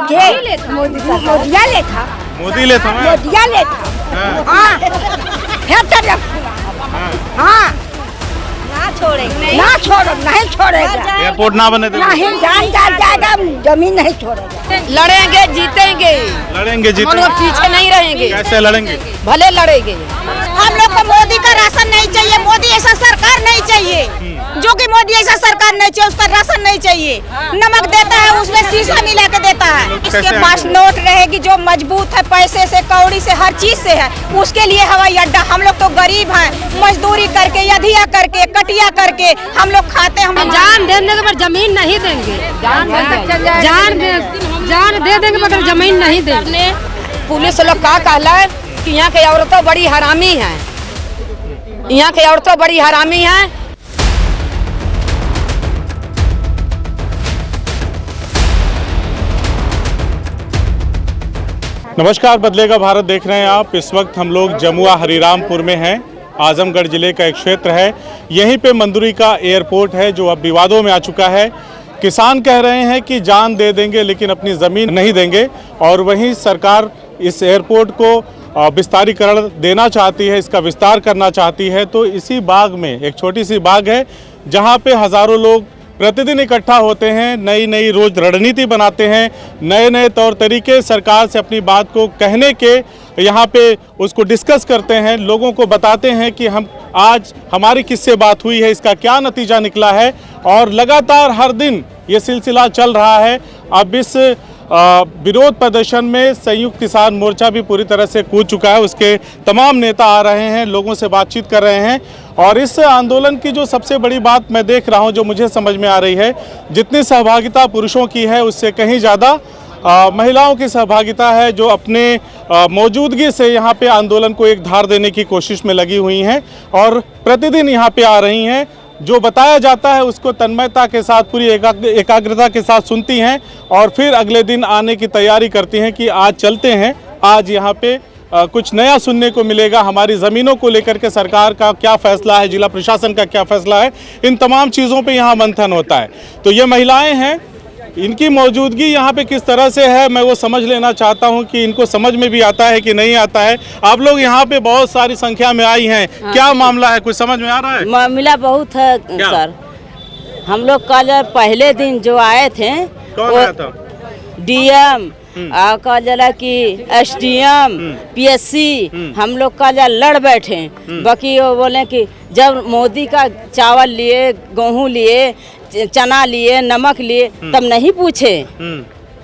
मोदिया लेखा मोदी ले था मोदिया लेखा हाँ हाँ ना छोड़ेंगे ना छोड़ो नहीं छोड़ेगा एयरपोर्ट ना बने नहीं जान जाएगा जमीन नहीं छोड़ेगा। लड़ेंगे जीतेंगे लड़ेंगे हम जीतेंगे। लोग पीछे नहीं रहेंगे। कैसे लड़ेंगे? भले लड़ेंगे। हम लोग को मोदी का राशन नहीं चाहिए, मोदी ऐसा सरकार नहीं चाहिए जो कि मोदी ऐसा सरकार नहीं चाहिए, उसका राशन नहीं चाहिए। नमक देता है उसमें शीशा मिला के देता है। इसके पास नोट रहेगी जो मजबूत है, पैसे से कौड़ी से हर चीज से है, उसके लिए हवाई अड्डा। हम लोग तो गरीब हैं, मजदूरी करके यधिया करके कटिया करके हम लोग खाते। हम जान देने के बाद जमीन नहीं देंगे, जान दे देंगे मगर जमीन नहीं देंगे। पुलिस लोग का कहला है कि यहाँ के औरतें बड़ी हरामी हैं, यहाँ के औरतें बड़ी हरामी हैं। नमस्कार, बदलेगा भारत देख रहे हैं आप। इस वक्त हम लोग जमुआ हरिरामपुर में हैं। आजमगढ़ जिले का एक क्षेत्र है, यहीं पे मंदुरी का एयरपोर्ट है जो अब विवादों में आ चुका है। किसान कह रहे हैं कि जान दे देंगे लेकिन अपनी ज़मीन नहीं देंगे, और वहीं सरकार इस एयरपोर्ट को विस्तारीकरण देना चाहती है, इसका विस्तार करना चाहती है। तो इसी बाग में एक छोटी सी बाग है जहाँ पे हज़ारों लोग प्रतिदिन इकट्ठा होते हैं, नई नई रोज रणनीति बनाते हैं, नए नए तौर तरीके सरकार से अपनी बात को कहने के यहाँ पे उसको डिस्कस करते हैं, लोगों को बताते हैं कि हम आज हमारी किससे बात हुई है, इसका क्या नतीजा निकला है। और लगातार हर दिन ये सिलसिला चल रहा है। अब इस विरोध प्रदर्शन में संयुक्त किसान मोर्चा भी पूरी तरह से कूद चुका है। उसके तमाम नेता आ रहे हैं, लोगों से बातचीत कर रहे हैं। और इस आंदोलन की जो सबसे बड़ी बात मैं देख रहा हूं, जो मुझे समझ में आ रही है, जितनी सहभागिता पुरुषों की है उससे कहीं ज़्यादा महिलाओं की सहभागिता है, जो अपने मौजूदगी से यहाँ पे आंदोलन को एक धार देने की कोशिश में लगी हुई हैं और प्रतिदिन यहाँ पे आ रही हैं। जो बताया जाता है उसको तन्मयता के साथ, पूरी एकाग्रता के साथ सुनती हैं और फिर अगले दिन आने की तैयारी करती हैं कि आज चलते हैं, आज यहाँ पे कुछ नया सुनने को मिलेगा। हमारी ज़मीनों को लेकर के सरकार का क्या फ़ैसला है, जिला प्रशासन का क्या फ़ैसला है, इन तमाम चीज़ों पे यहाँ मंथन होता है। तो ये महिलाएं हैं, इनकी मौजूदगी यहाँ पे किस तरह से है मैं वो समझ लेना चाहता हूँ कि इनको समझ में भी आता है कि नहीं आता है। आप लोग यहाँ पे बहुत सारी संख्या में आई हैं, क्या मामला है, कुछ समझ में आ रहा है? मामला बहुत है सर। हम लोग कल पहले दिन जो आए थे, कौन आया था? डीएम का जला की एसडीएम पीएससी, हम लोग का जा लड़ बैठे। बाकी वो बोले कि जब मोदी का चावल लिए, गेहूँ लिए, चना लिए, नमक लिए, तब नहीं पूछे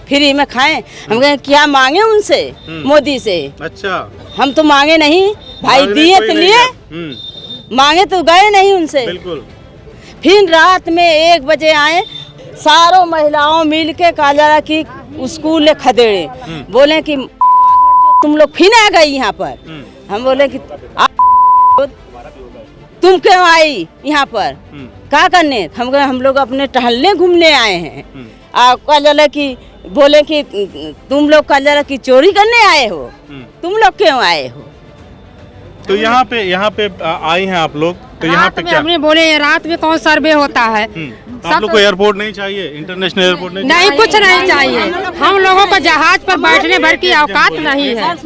फ्री में खाएं। हम कहे क्या मांगे उनसे, मोदी से? अच्छा, हम तो मांगे नहीं भाई, दिए तो लिए, मांगे तो गए नहीं उनसे। बिल्कुल। फिर रात में 1 बजे आए, सारों महिलाओं मिल के काला की स्कूल खदेड़े, बोले कि तुम लोग फिर आ गई यहाँ पर। हम बोले कि तुम क्यों आई यहाँ पर, क्या करने? हम लोग अपने टहलने घूमने आए हैं। आपका जला कि बोले कि तुम लोग का जला कि चोरी करने आए हो, तुम लोग क्यों आए हो? तो यहाँ पे आई हैं आप लोग, तो यहाँ पे क्या हमने बोले रात में कौन सर्वे होता है? आप लोग को एयरपोर्ट नहीं चाहिए, इंटरनेशनल एयरपोर्ट नहीं, कुछ नहीं चाहिए। हम लोगों को जहाज पर बैठने भर की औकात नहीं है।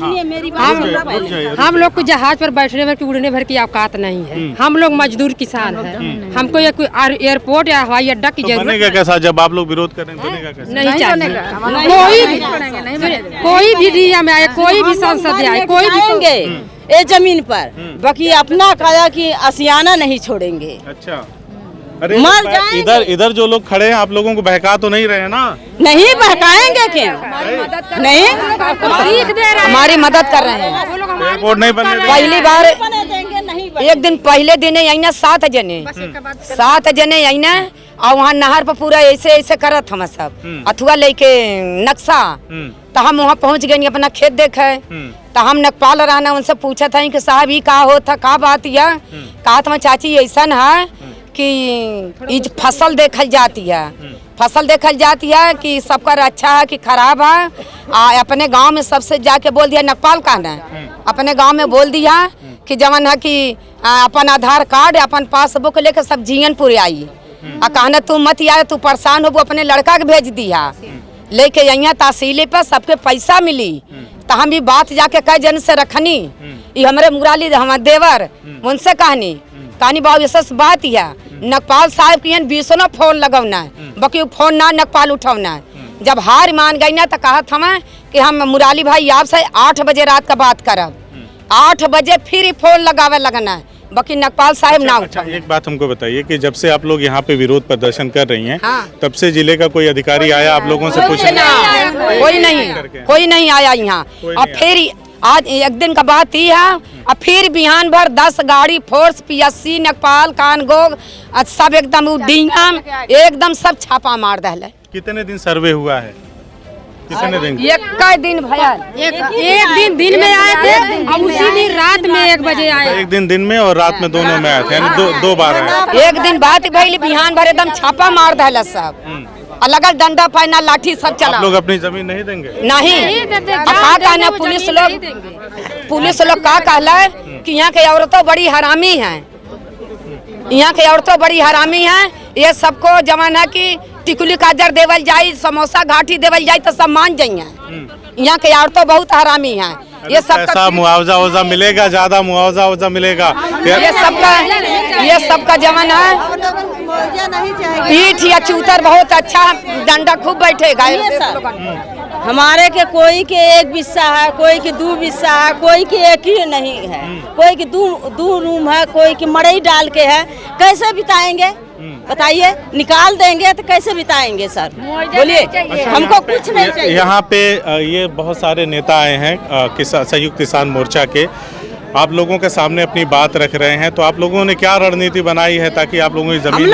हम लोग को जहाज पर बैठने भर की, उड़ने भर की औकात नहीं है। हम लोग मजदूर किसान हैं, हमको ये एयरपोर्ट या हवाई अड्डा की जरूरत बनेगा कैसा? जब आप लोग विरोध करें बनेगा कैसा? नहीं चाहिए। कोई भी डीएम आए, कोई भी सांसद आए, कोई भी ये जमीन पर, बाकी अपना काया की आसियाना नहीं छोड़ेंगे। अच्छा, अरे इधर जो लोग खड़े हैं, आप लोगों को बहका तो नहीं रहे ना? नहीं बहकाएंगे क्यों? नहीं, हमारी मदद कर रहे हैं। एयरपोर्ट नहीं बनने देंगे। पहली बार एक दिन पहले दिन आई ना 7 जने आई ना, और वहाँ नहर पर पूरा ऐसे करत हम सब अथुआ लेके नक्शा, तो हम वहाँ पहुँच गए, अपना खेत देखे। तो हम नकपाल रहना, उनसे पूछा था कि साहब ही का होता, का बात यह कहा था चाची ऐसा है कि फसल देखल जाती है, फसल देखल जाती है कि सबका अच्छा है कि खराब है। अपने गांव में सबसे जाके बोल दिया, नकपाल कहना अपने गांव में बोल दिया कि जवन है कि अपन आधार कार्ड, अपन पासबुक लेकर सब जियनपुर आई। कहना तू मत आए, तू परेशान हो, अपने लड़का के भेज दिया। लेके यहाँ तहसीले पर सबके पैसा मिली तो हम ये बात जाके कई जन से रखनी। ये हमारे मुराली हमारे देवर उनसे कहनी बाबू ऐसा बात है नकपाल साहब की 20 फोन लगौना बाकी फोन ना नकपाल उठौना। जब हार मान गई ना तो कहा था कि हम मुराली भाई आपसे 8 बजे रात का बात करब। 8 बजे फिर फोन लगावे लगना बाकी नकपाल साहब ना उठा। एक बात हमको बताइए कि जब से आप लोग यहाँ पे विरोध प्रदर्शन कर रही हैं तब से जिले का कोई अधिकारी आया आप लोगों से पूछने? कोई नहीं आया यहाँ। अब फिर आज एक दिन का बात ही है अब फिर बिहान भर 10 गाड़ी फोर्स PSC नकपाल कानगोग सब एकदम डीएम एकदम सब छापा मार दे। कितने दिन सर्वे हुआ है? कितने दिन? एक दिन भैया एक दिन में आए थे और उसी दिन रात में 1 बजे आए। एक दिन में और रात में दोनों में आए थे, यानी दो बार आए। एक दिन बात भैली बिहान भर एकदम छापा मार दे सब अलग डंडा पैना लाठी सब चला। आप लोग अपनी जमीन नहीं देंगे? नहीं क्या कहना पुलिस लोग का कहला है कि यहाँ के औरतों बड़ी हरामी हैं। यहाँ के औरतों बड़ी हरामी हैं। ये सबको जमान है कि टिकुली काजर देवल जाये समोसा घाटी देवल जाये तो सब मान जाइए। यहाँ के औरतों बहुत हरामी हैं। ये सब मुआवजा मिलेगा, ज्यादा मुआवजा मिलेगा। ये सबका जमान है। पीठ या चूतर बहुत अच्छा डंडा खूब बैठेगा। हमारे के कोई के 1 बिस्सा है, कोई के 2 बिस्सा है, कोई के 1 ही नहीं है, कोई के 2 रूम है, कोई के मड़ई डाल के है। कैसे बिताएंगे बताइए? निकाल देंगे तो कैसे बिताएंगे सर बोलिए? हमको कुछ नहीं चाहिए। यहाँ पे ये बहुत सारे नेता आए हैं संयुक्त किसान मोर्चा के, आप लोगों के सामने अपनी बात रख रहे हैं, तो आप लोगों ने क्या रणनीति बनाई है ताकि आप लोगों की जमीन?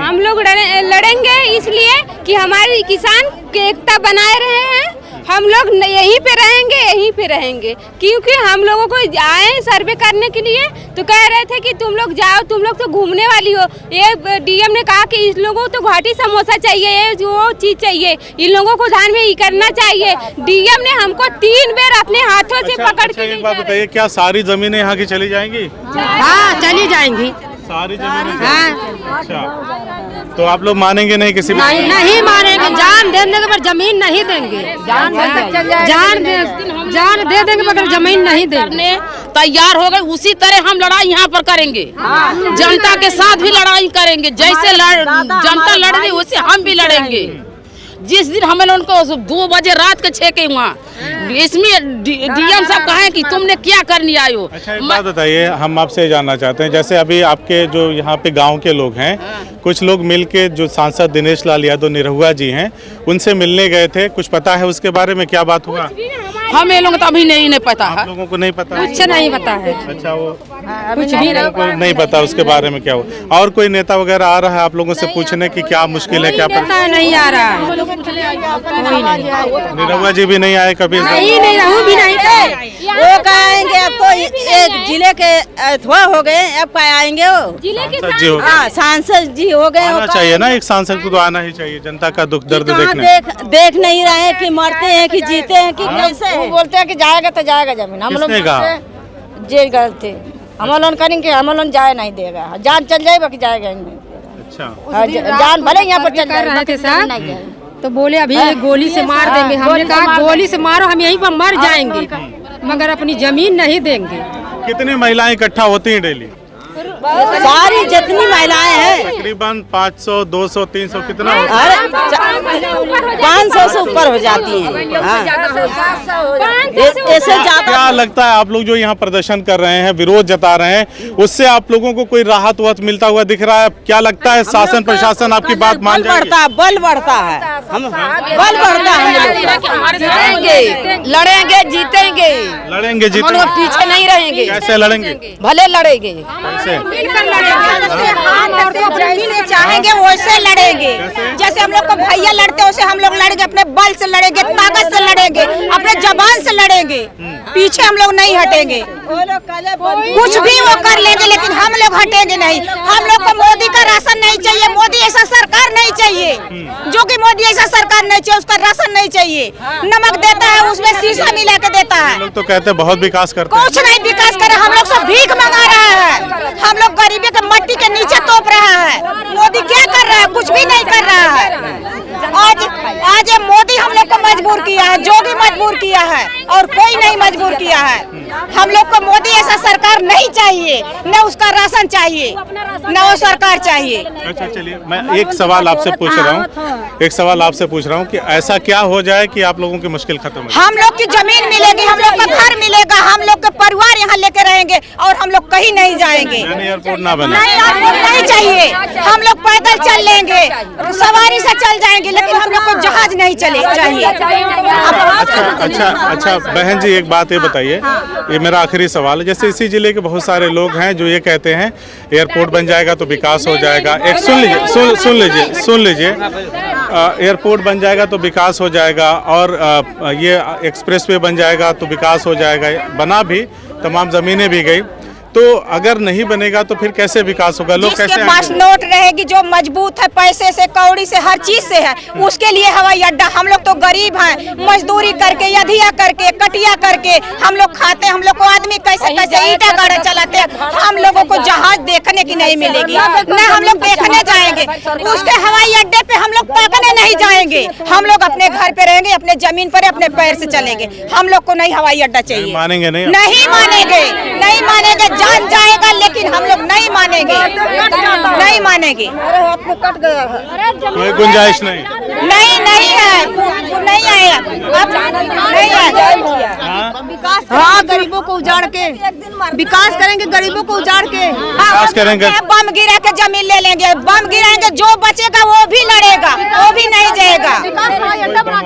हम लोग लड़ेंगे इसलिए कि हमारी किसान की एकता बनाए रहे हैं। हम लोग यहीं पे रहेंगे क्योंकि हम लोगों को आए सर्वे करने के लिए तो कह रहे थे कि तुम लोग जाओ, तुम लोग तो घूमने वाली हो। ये डीएम ने कहा कि इस लोगों को तो घाटी समोसा चाहिए, ये वो चीज चाहिए, इन लोगों को ध्यान में ही करना चाहिए। डीएम ने हमको 3 बार अपने हाथों से पकड़ के। एक बात बताइए, क्या सारी जमीनें यहाँ की चली जाएंगी? हाँ चली जाएंगी सारी जमीनें। अच्छा, तो आप लोग मानेंगे नहीं किसी? नहीं मानेंगे। जान देने के पर जमीन नहीं देंगे। जान दे देंगे मगर जमीन नहीं देंगे। तैयार हो गए उसी तरह हम लड़ाई यहाँ पर करेंगे। जनता के साथ भी लड़ाई करेंगे, जैसे जनता लड़ रही वैसे हम भी लड़ेंगे। जिस दिन हमें उनको 2 बजे रात के 6 के हुआ इसमें डीएम साहब कहे कि तुमने क्या करनी आयो। अच्छा, एक बात बताइए, हम आपसे जानना चाहते हैं, जैसे अभी आपके जो यहाँ पे गांव के लोग हैं, कुछ लोग मिलके जो सांसद दिनेश लाल यादव निरहुआ जी हैं उनसे मिलने गए थे, कुछ पता है उसके बारे में? क्या बात हुआ? हमें लोग तो अभी नहीं पता है। आप लोगों को नहीं पता? कुछ नहीं पता है। अच्छा, वो कुछ भी नहीं पता उसके बारे में क्या हुआ। और कोई नेता वगैरह आ रहा है आप लोगों से पूछने की क्या मुश्किल है, क्या पता? नहीं आ रहा है। निरहुआ जी भी नहीं आए कभी? नहीं भी नहीं वो कहेंगे अब तो एक जिले के अथवा हो गए, अब क्या आएंगे वो? सांसद जी हो गए। आना चाहिए ना, एक सांसद को तो आना ही चाहिए जनता का दुख दर्द देखने। देख नहीं रहे हैं कि मरते हैं कि जीते हैं कि कैसे? वो बोलते हैं कि जाएगा तो जाएगा जमीन। हम लोग जे गलती हम लोग करेंगे, हम लोग जाए नहीं देगा। जान चल जाएगा कि जाएगा नहीं। अच्छा, जान भले यहाँ पर चल रहे थे सर तो बोले अभी गोली से मार देंगे। हमने कहा गोली से मारो, हम यहीं पर मर जाएंगे मगर अपनी जमीन नहीं देंगे। कितनी महिलाएं इकट्ठा होती हैं डेली? सारी जितनी महिलाएं हैं तकरीबन 500, 200, 300 कितना? 500 से ऊपर हो जाती हैं। ऐसे क्या लगता है आप लोग जो यहाँ प्रदर्शन कर रहे हैं, विरोध जता रहे हैं, उससे आप लोगों को कोई राहत मिलता हुआ दिख रहा है? क्या लगता है शासन प्रशासन आपकी बात मान जाएगा? बल बढ़ता है, बल बढ़ता है। लड़ेंगे जीतेंगे, पीछे नहीं रहेंगे। कैसे लड़ेंगे? भले लड़ेंगे, जैसे चाहेंगे वैसे लड़ेंगे। जैसे हम लोग को भैया लड़ते वैसे हम लोग लड़ेंगे। अपने बल से लड़ेंगे, ताकत से लड़ेंगे, अपने जबान से लड़ेंगे। पीछे हम लोग नहीं हटेंगे। कुछ भी वो कर लेंगे लेकिन हम लोग हटेंगे नहीं। हम लोग को मोदी का राशन नहीं चाहिए, मोदी ऐसा सरकार नहीं चाहिए जो कि मोदी ऐसा सरकार नहीं चाहिए, उसका राशन नहीं चाहिए। नमक देता है उसमें शीशा मिला के देता है। लोग तो कहते हैं बहुत विकास करते हैं। कुछ नहीं विकास करे, हम लोग सब भीख मंगा रहा है। हम लोग गरीबी के मट्टी के नीचे तोप रहा है। मोदी क्या कर रहा है? कुछ भी नहीं कर रहा है। आज ये मोदी हम लोग को मजबूर किया है, जोगी मजबूर किया है और कोई नहीं मजबूर किया है। हम लोग को मोदी ऐसा सरकार नहीं चाहिए, न उसका राशन चाहिए, न वो सरकार चाहिए। अच्छा चलिए, मैं एक सवाल आपसे पूछ रहा हूँ कि ऐसा क्या हो जाए कि आप लोगों की मुश्किल खत्म हो? हम लोग की जमीन मिलेगी, हम लोग का घर मिलेगा, हम लोग के परिवार यहाँ लेके रहेंगे और हम लोग कहीं नहीं जाएंगे। एयरपोर्ट ना बने? नहीं, एयरपोर्ट नहीं चाहिए। हम लोग पैदल चल लेंगे, सवारी से चल जाएंगे, लेकिन हम लोग को जहाज नहीं चले चाहिए। अच्छा बहन जी, एक बात ये बताइए, ये मेरा आखिरी सवाल है। जैसे इसी जिले के बहुत सारे लोग हैं जो ये कहते हैं एयरपोर्ट बन जाएगा तो विकास हो जाएगा। एक सुन लीजिए एयरपोर्ट बन जाएगा तो विकास हो जाएगा और ये एक्सप्रेसवे बन जाएगा तो विकास हो जाएगा। बना भी, तमाम जमीनें भी गई, तो अगर नहीं बनेगा तो फिर कैसे विकास होगा? लोग कैसे? जिसके पास नोट रहेगी, जो मजबूत है, पैसे से, कौड़ी से, हर चीज से है, उसके लिए हवाई अड्डा। हम लोग तो गरीब हैं, मजदूरी करके, यधिया करके, कटिया करके हम लोग खाते हैं। हम लोग को आदमी कैसे कैसे ईटा गाड़ा चलाते हैं। हम लोगों को जहाज देखने की नहीं मिलेगी, न हम लोग देखने जाएंगे। उसके हवाई अड्डे पे हम लोग ताकने नहीं जाएंगे। हम लोग अपने घर पे रहेंगे, अपने जमीन पर अपने पैर से चलेंगे। हम लोग को नहीं हवाई अड्डा चाहिए। मानेंगे नहीं? नहीं मानेंगे, नहीं मानेंगे। जान जाएगा लेकिन हम लोग नहीं मानेंगे, नहीं मानेंगे। कोई गुंजाइश नहीं? नहीं है, नहीं आएगा, नहीं आएगा। हाँ, गरीबों को उजाड़ के विकास करेंगे, गरीबों को उजाड़ के विकास करेंगे। बम गिरा के जमीन ले लेंगे, बम गिराएंगे, जो बचेगा वो भी लड़ेगा, वो भी नहीं जाएगा।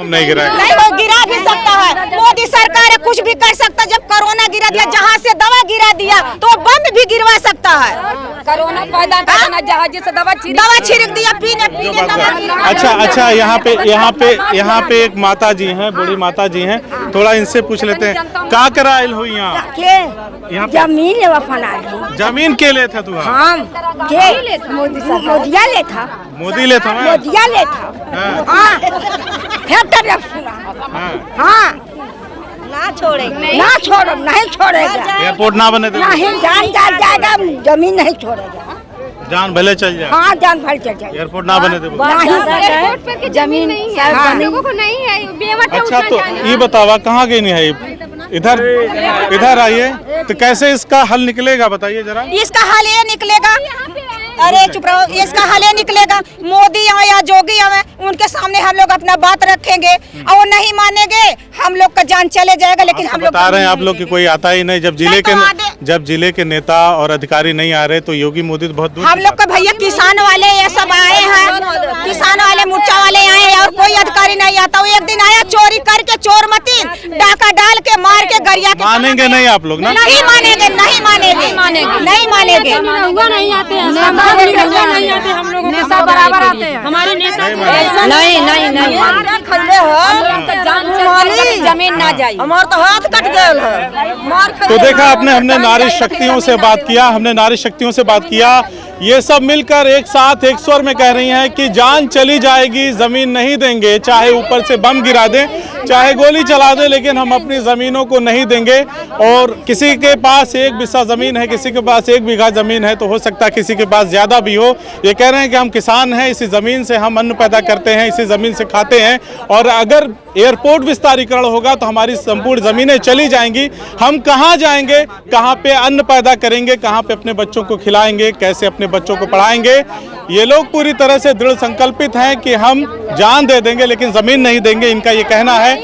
नहीं गिराएगा? नहीं, वो गिरा भी सकता है। मोदी सरकार है, कुछ भी कर सकता। जब कोरोना गिरा दिया, जहाज से दवा गिरा दिया, तो बम भी गिरवा सकता है। कोरोना पैदा करना, जहाज से दवा छिड़क दिया, पीने दवा। अच्छा यहाँ पे एक माता जी हैं, बूढ़ी माता जी हैं, थोड़ा इनसे पूछ लेते हैं। का कराइल हो यहाँ जमीन ले वफना जमीन के ले था तू? हम मोदिया ले था, मोदी ले था, मोदिया ले था। हाँ, ना छोड़ेगा, ना छोड़ो, नहीं छोड़ेगा। एयरपोर्ट ना बने तो नहीं, जान जाएगा, जमीन नहीं छोड़ेगा। जान भले चल जाए? हाँ, जान भले चल जाए। एयरपोर्ट ना बने तो एयरपोर्ट पर जमीन नहीं है, हम लोगों को नहीं है। अच्छा, तो ये बतावा कहाँ गई नहीं है? इधर आइए, तो कैसे इसका हल निकलेगा बताइए जरा। इसका हल ये निकलेगा, अरे चुप रहो, इसका हल ये निकलेगा, मोदी आए या जोगी आए, उनके सामने हम लोग अपना बात रखेंगे और वो नहीं मानेंगे, हम लोग का जान चले जाएगा। लेकिन हम लोग बता रहे हैं आप लोग कि कोई आता ही नहीं। जब जिले के नेता और अधिकारी नहीं आ रहे तो योगी मोदी तो बहुत दूर। हम लोग का भैया किसान वाले ये सब आए हैं, किसान वाले, मोर्चा वाले आए हैं और कोई अधिकारी नहीं आता। वो एक दिन आया चोरी करके, चोर मतीन डाका डाल के, मार के, गरिया के। मानेंगे नहीं आप लोग ना? नहीं मानेंगे, नहीं मानेंगे, नहीं मानेंगे। नहीं आते हैं, नहीं आते, हम लोगों के साथ बराबर आते हैं हमारे नेता। नहीं, जमीन ना जाए, हमारे तो हाथ कट गए। तो देखा आपने, हमने नारी शक्तियों से बात किया, ये सब मिलकर एक साथ एक स्वर में कह रही हैं कि जान चली जाएगी, जमीन नहीं देंगे, चाहे ऊपर से बम गिरा दें, चाहे गोली चला दें, लेकिन हम अपनी जमीनों को नहीं देंगे। और किसी के पास 1 बिस्सा जमीन है, किसी के पास 1 बीघा जमीन है, तो हो सकता है किसी के पास ज्यादा भी हो। ये कह रहे हैं कि हम किसान हैं, इसी जमीन से हम अन्न पैदा करते हैं, इसी जमीन से खाते हैं, और अगर एयरपोर्ट विस्तारीकरण होगा तो हमारी संपूर्ण जमीनें चली जाएंगी। हम कहाँ जाएंगे, कहाँ पे अन्न पैदा करेंगे, कहाँ पे अपने बच्चों को खिलाएंगे, कैसे अपने बच्चों को पढ़ाएंगे? ये लोग पूरी तरह से दृढ़ संकल्पित हैं कि हम जान दे देंगे लेकिन जमीन नहीं देंगे, इनका ये कहना है।